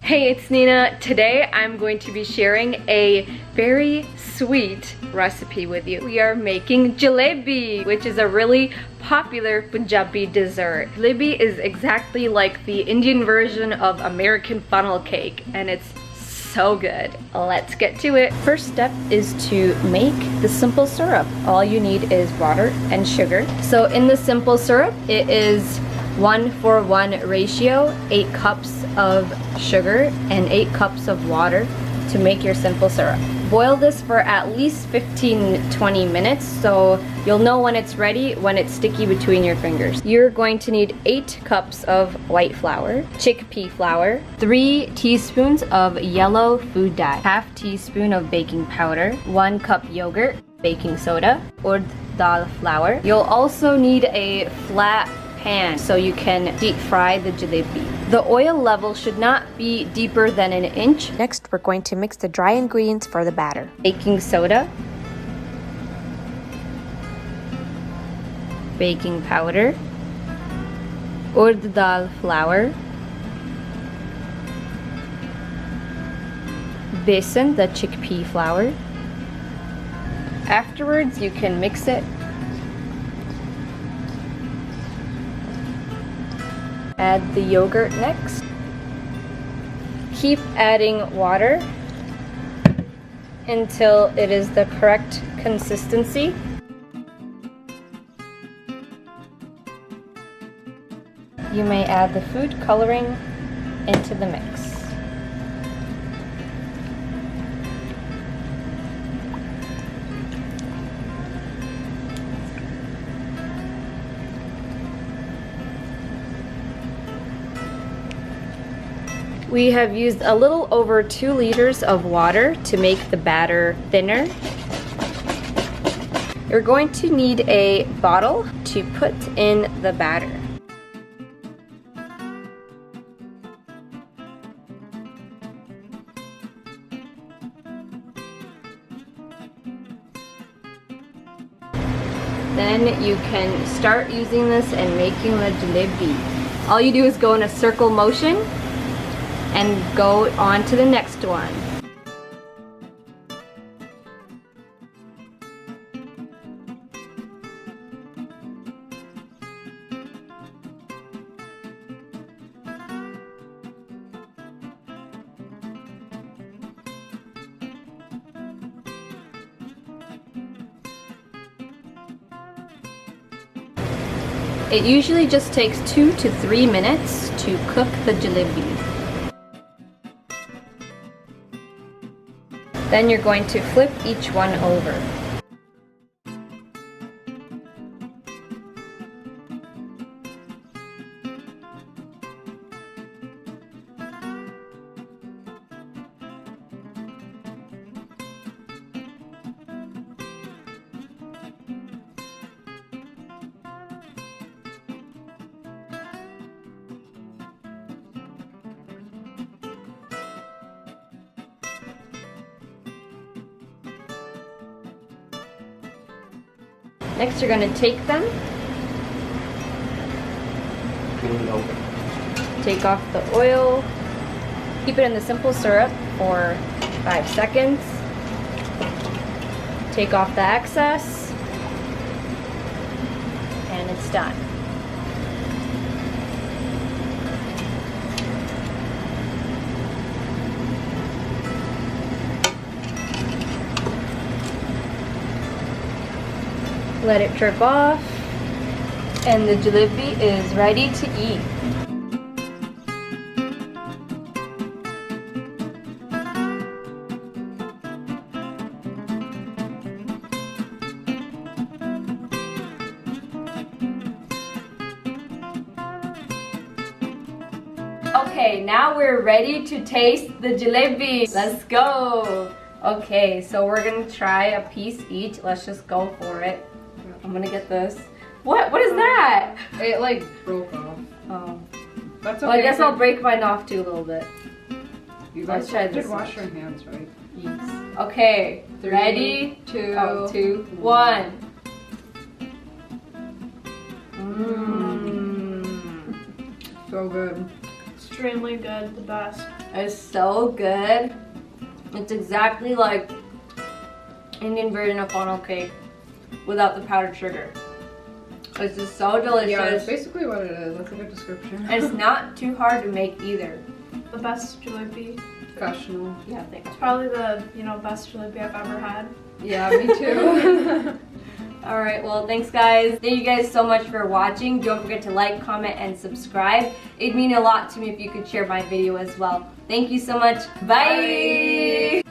Hey, it's Nina. Today I'm going to be sharing a very sweet recipe with you. We are making jalebi, which is a really popular Punjabi dessert. Jalebi is exactly like the Indian version of American funnel cake, and it's so good. Let's get to it. First step is to make the simple syrup. All you need is water and sugar. So in the simple syrup, it is 1:1 ratio, 8 cups of sugar and 8 cups of water to make your simple syrup. Boil this for at least 15-20 minutes so you'll know when it's ready, when it's sticky between your fingers. You're going to need 8 cups of white flour, chickpea flour, 3 teaspoons of yellow food dye, half teaspoon of baking powder, 1 cup yogurt, baking soda, urd dal flour. You'll also need a flat pan so you can deep fry the jalebi. The oil level should not be deeper than 1 inch. Next, we're going to mix the dry ingredients for the batter. Baking soda, baking powder, urd dal flour, besan, the chickpea flour. Afterwards, you can mix it. Add the yogurt next. Keep adding water until it is the correct consistency. You may add the food coloring into the mix. We have used a little over 2 liters of water to make the batter thinner. You're going to need a bottle to put in the batter. Then you can start using this and making the jalebi. All you do is go in a circle motion and go on to the next one. It usually just takes 2 to 3 minutes to cook the jalebi. Then you're going to flip each one over. Next, you're going to take them, take off the oil, keep it in the simple syrup for 5 seconds, take off the excess, and it's done. Let it drip off, and the jalebi is ready to eat. Okay, now we're ready to taste the jalebi. Let's go. Okay, so we're gonna try a piece each. Let's just go for it. I'm gonna get this. What is that? It like broke off. Oh. That's okay. Well, I guess I'll break mine off too a little bit. You Let's guys try did this wash one. your hands, right? Yes. Okay. 3, Ready? 2, 1. So good. Extremely good, the best. It's so good. It's exactly like Indian version of funnel cake without the powdered sugar. It's just so delicious. Yeah, that's basically what it is. That's a good description. And it's not too hard to make either. The best jalebi. Professional. Yeah, thanks. It's probably the, best jalebi I've ever had. Yeah, me too. All right, well, thanks guys. Thank you guys so much for watching. Don't forget to like, comment, and subscribe. It'd mean a lot to me if you could share my video as well. Thank you so much. Bye.